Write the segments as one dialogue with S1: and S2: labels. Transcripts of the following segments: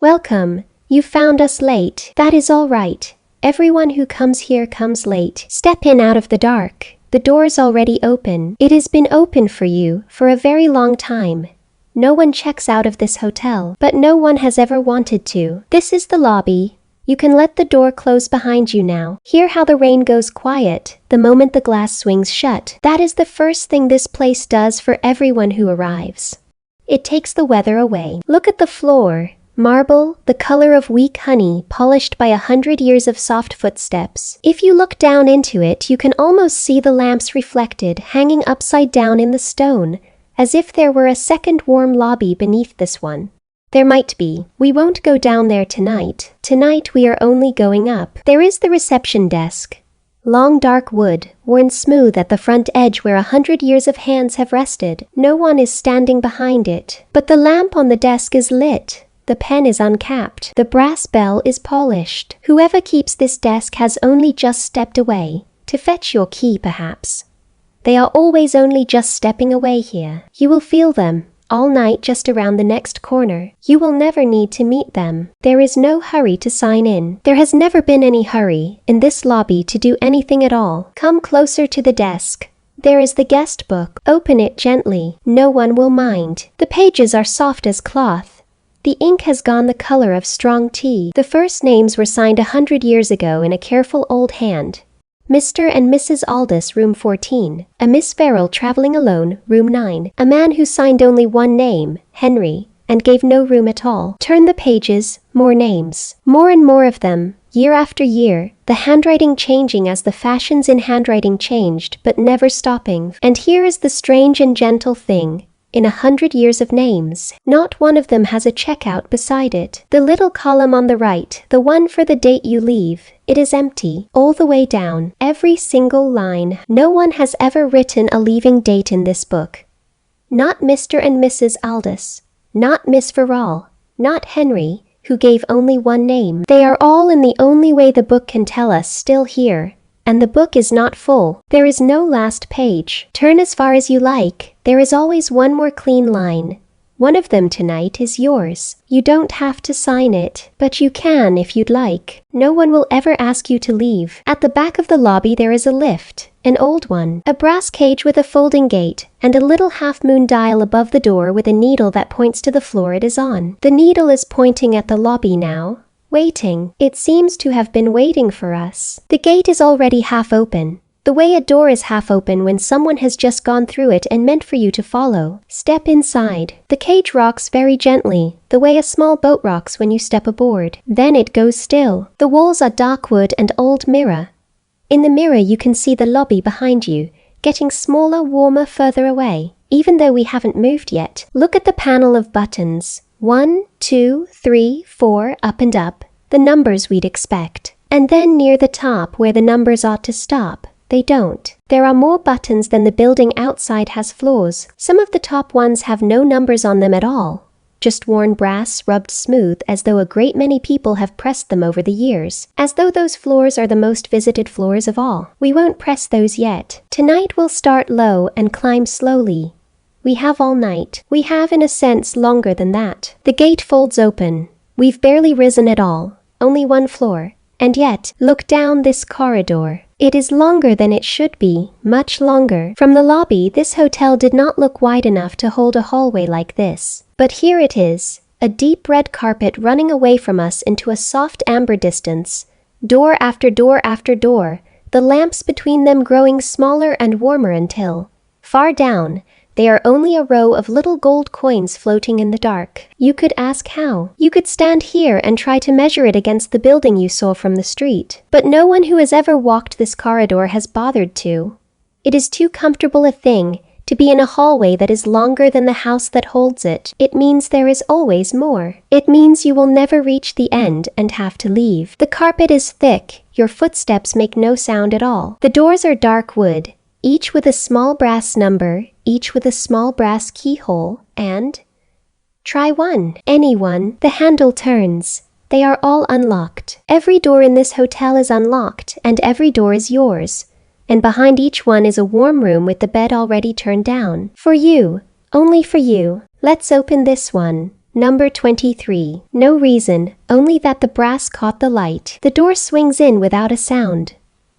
S1: Welcome. You found us late. That is all right. Everyone who comes here comes late. Step in out of the dark. The door's already open. It has been open for you for a very long time. No one checks out of this hotel, but no one has ever wanted to. This is the lobby. You can let the door close behind you now. Hear how the rain goes quiet the moment the glass swings shut. That is the first thing this place does for everyone who arrives. It takes the weather away. Look at the floor. Marble, the color of weak honey, polished by 100 years of soft footsteps. If you look down into it, you can almost see the lamps reflected, hanging upside down in the stone, as if there were a second warm lobby beneath this one. There might be. We won't go down there tonight. Tonight we are only going up. There is the reception desk. Long dark wood, worn smooth at the front edge where 100 years of hands have rested. No one is standing behind it, but the lamp on the desk is lit. The pen is uncapped. The brass bell is polished. Whoever keeps this desk has only just stepped away. To fetch your key, perhaps. They are always only just stepping away here. You will feel them, all night just around the next corner. You will never need to meet them. There is no hurry to sign in. There has never been any hurry in this lobby to do anything at all. Come closer to the desk. There is the guest book. Open it gently. No one will mind. The pages are soft as cloth. The ink has gone the color of strong tea. The first names were signed 100 years ago in a careful old hand. Mr. and Mrs. Aldous, room 14. A Miss Farrell traveling alone, room 9. A man who signed only one name, Henry, and gave no room at all. Turn the pages, more names. More and more of them, year after year, the handwriting changing as the fashions in handwriting changed, but never stopping. And here is the strange and gentle thing. In 100 years of names, not one of them has a checkout beside it. The little column on the right, the one for the date you leave, it is empty, all the way down, every single line. No one has ever written a leaving date in this book. Not Mr. and Mrs. Aldous, not Miss Farrell, not Henry, who gave only one name. They are all in the only way the book can tell us still here. And the book is not full. There is no last page. Turn as far as you like. There is always one more clean line. One of them tonight is yours. You don't have to sign it, but you can if you'd like. No one will ever ask you to leave. At the back of the lobby there is a lift, an old one, a brass cage with a folding gate, and a little half-moon dial above the door with a needle that points to the floor it is on. The needle is pointing at the lobby now. Waiting. It seems to have been waiting for us. The gate is already half open. The way a door is half open when someone has just gone through it and meant for you to follow. Step inside. The cage rocks very gently, the way a small boat rocks when you step aboard. Then it goes still. The walls are dark wood and old mirror. In the mirror you can see the lobby behind you, getting smaller, warmer further away, even though we haven't moved yet. Look at the panel of buttons. 1, 2, 3, 4, up and up, the numbers we'd expect. And then near the top where the numbers ought to stop, they don't. There are more buttons than the building outside has floors. Some of the top ones have no numbers on them at all. Just worn brass rubbed smooth as though a great many people have pressed them over the years. As though those floors are the most visited floors of all. We won't press those yet. Tonight we'll start low and climb slowly. We have all night. We have, in a sense, longer than that. The gate folds open. We've barely risen at all. Only one floor. And yet, look down this corridor. It is longer than it should be, much longer. From the lobby, this hotel did not look wide enough to hold a hallway like this. But here it is, a deep red carpet running away from us into a soft amber distance. Door after door after door, the lamps between them growing smaller and warmer until, far down, they are only a row of little gold coins floating in the dark. You could ask how. You could stand here and try to measure it against the building you saw from the street. But no one who has ever walked this corridor has bothered to. It is too comfortable a thing to be in a hallway that is longer than the house that holds it. It means there is always more. It means you will never reach the end and have to leave. The carpet is thick. Your footsteps make no sound at all. The doors are dark wood, each with a small brass number, each with a small brass keyhole, and... Try one. Any one. The handle turns. They are all unlocked. Every door in this hotel is unlocked, and every door is yours. And behind each one is a warm room with the bed already turned down. For you. Only for you. Let's open this one. Number 23. No reason, only that the brass caught the light. The door swings in without a sound.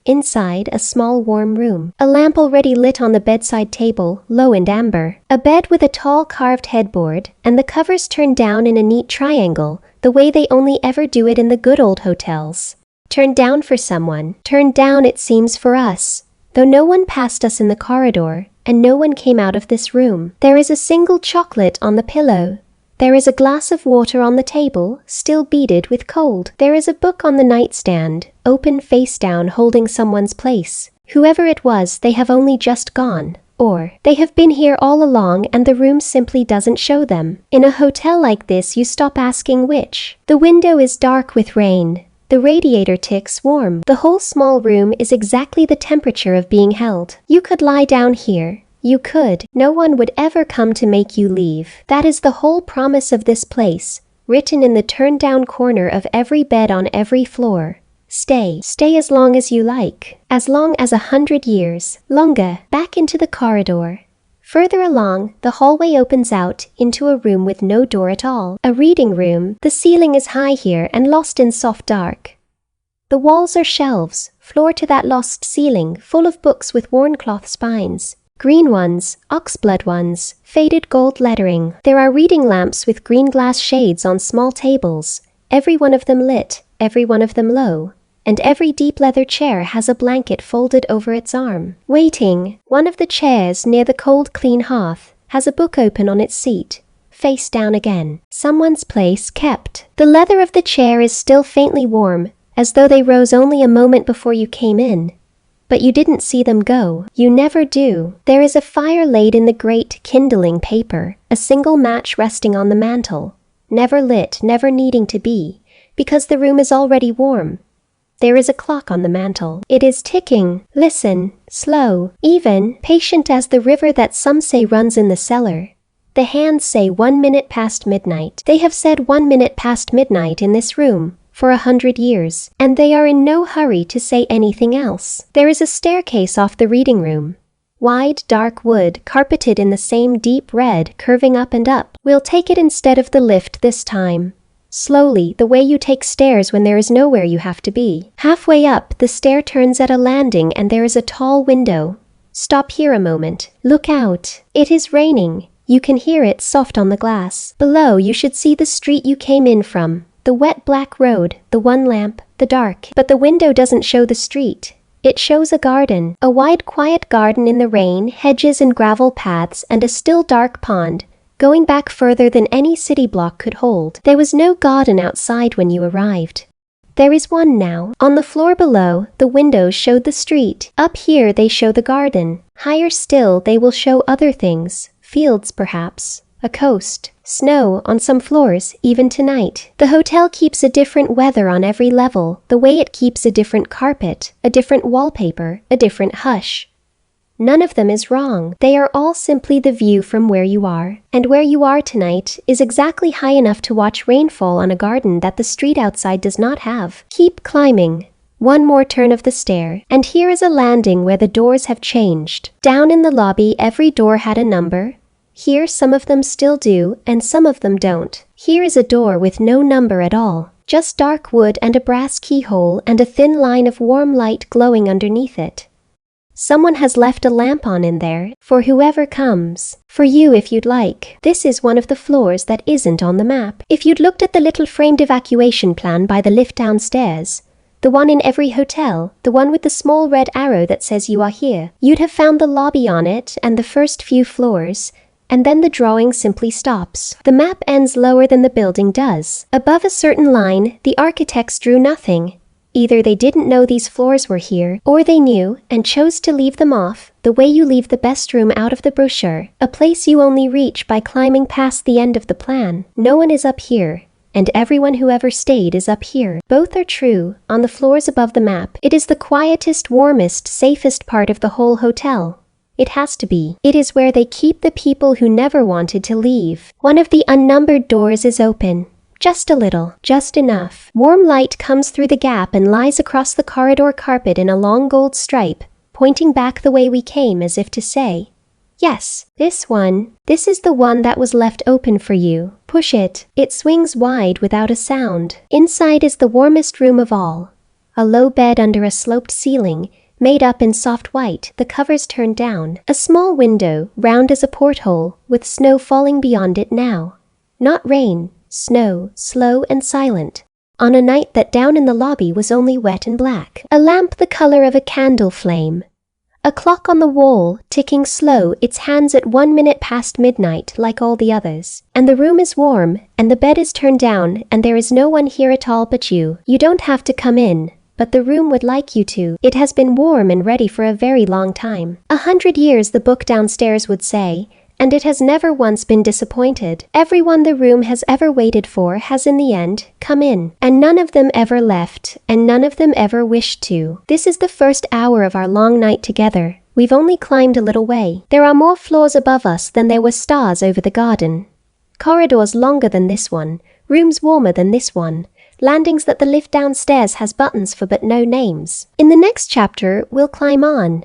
S1: Inside, a small warm room. A lamp already lit on the bedside table, low and amber. A bed with a tall carved headboard, and the covers turned down in a neat triangle, the way they only ever do it in the good old hotels. Turned down for someone. Turned down, it seems, for us. Though no one passed us in the corridor, and no one came out of this room. There is a single chocolate on the pillow. There is a glass of water on the table, still beaded with cold. There is a book on the nightstand, open face down, holding someone's place. Whoever it was, they have only just gone. Or, they have been here all along and the room simply doesn't show them. In a hotel like this, you stop asking which. The window is dark with rain. The radiator ticks warm. The whole small room is exactly the temperature of being held. You could lie down here. You could. No one would ever come to make you leave. That is the whole promise of this place, written in the turned-down corner of every bed on every floor. Stay. Stay as long as you like. As long as 100 years. Longer. Back into the corridor. Further along, the hallway opens out into a room with no door at all. A reading room. The ceiling is high here and lost in soft dark. The walls are shelves, floor to that lost ceiling, full of books with worn cloth spines. Green ones, oxblood ones, faded gold lettering. There are reading lamps with green glass shades on small tables, every one of them lit, every one of them low, and every deep leather chair has a blanket folded over its arm. Waiting, one of the chairs near the cold clean hearth has a book open on its seat, face down again. Someone's place kept. The leather of the chair is still faintly warm, as though they rose only a moment before you came in. But you didn't see them go. You never do. There is a fire laid in the grate, kindling paper, a single match resting on the mantel, never lit, never needing to be, because the room is already warm. There is a clock on the mantel. It is ticking. Listen, slow, even, patient as the river that some say runs in the cellar. The hands say 1 minute past midnight. They have said 1 minute past midnight in this room for 100 years, and they are in no hurry to say anything else. There is a staircase off the reading room. Wide, dark wood, carpeted in the same deep red, curving up and up. We'll take it instead of the lift this time. Slowly, the way you take stairs when there is nowhere you have to be. Halfway up, the stair turns at a landing and there is a tall window. Stop here a moment. Look out. It is raining. You can hear it soft on the glass. Below, you should see the street you came in from. The wet black road, the one lamp, the dark. But the window doesn't show the street. It shows a garden. A wide, quiet garden in the rain, hedges and gravel paths, and a still dark pond, going back further than any city block could hold. There was no garden outside when you arrived. There is one now. On the floor below, the windows showed the street. Up here they show the garden. Higher still, they will show other things. Fields, perhaps. A coast. Snow on some floors, even tonight. The hotel keeps a different weather on every level, the way it keeps a different carpet, a different wallpaper, a different hush. None of them is wrong. They are all simply the view from where you are. And where you are tonight is exactly high enough to watch rainfall on a garden that the street outside does not have. Keep climbing. One more turn of the stair, and here is a landing where the doors have changed. Down in the lobby, every door had a number. Here some of them still do, and some of them don't. Here is a door with no number at all. Just dark wood and a brass keyhole and a thin line of warm light glowing underneath it. Someone has left a lamp on in there, for whoever comes. For you if you'd like. This is one of the floors that isn't on the map. If you'd looked at the little framed evacuation plan by the lift downstairs, the one in every hotel, the one with the small red arrow that says you are here, you'd have found the lobby on it and the first few floors, and then the drawing simply stops. The map ends lower than the building does. Above a certain line, the architects drew nothing. Either they didn't know these floors were here, or they knew and chose to leave them off, the way you leave the best room out of the brochure, a place you only reach by climbing past the end of the plan. No one is up here, and everyone who ever stayed is up here. Both are true. On the floors above the map, it is the quietest, warmest, safest part of the whole hotel. It has to be. It is where they keep the people who never wanted to leave. One of the unnumbered doors is open. Just a little, just enough. Warm light comes through the gap and lies across the corridor carpet in a long gold stripe, pointing back the way we came as if to say, yes, this one. This is the one that was left open for you. Push it. It swings wide without a sound. Inside is the warmest room of all. A low bed under a sloped ceiling, made up in soft white, the covers turned down. A small window, round as a porthole, with snow falling beyond it now. Not rain, snow, slow and silent. On a night that down in the lobby was only wet and black. A lamp the color of a candle flame. A clock on the wall, ticking slow, its hands at 1 minute past midnight, like all the others. And the room is warm, and the bed is turned down, and there is no one here at all but you. You don't have to come in, but the room would like you to. It has been warm and ready for a very long time. 100 years, the book downstairs would say, and it has never once been disappointed. Everyone the room has ever waited for has in the end come in, and none of them ever left, and none of them ever wished to. This is the first hour of our long night together. We've only climbed a little way. There are more floors above us than there were stars over the garden. Corridors longer than this one, rooms warmer than this one, landings that the lift downstairs has buttons for but no names. In the next chapter, we'll climb on,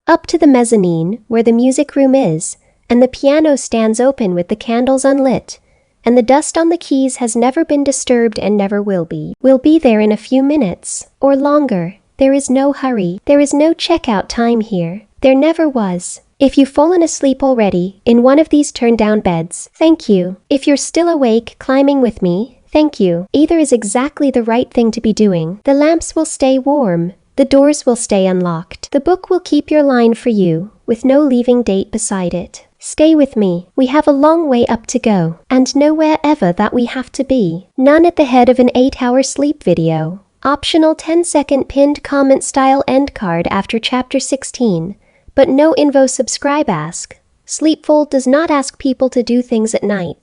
S1: up to the mezzanine, where the music room is, and the piano stands open with the candles unlit, and the dust on the keys has never been disturbed and never will be. We'll be there in a few minutes, or longer. There is no hurry. There is no checkout time here. There never was. If you've fallen asleep already, in one of these turn-down beds, thank you. If you're still awake, climbing with me, thank you. Either is exactly the right thing to be doing. The lamps will stay warm. The doors will stay unlocked. The book will keep your line for you, with no leaving date beside it. Stay with me. We have a long way up to go, and nowhere ever that we have to be. None at the head of an 8-hour sleep video. Optional 10-second pinned comment style end card after chapter 16. But no info subscribe ask. Sleepfold does not ask people to do things at night.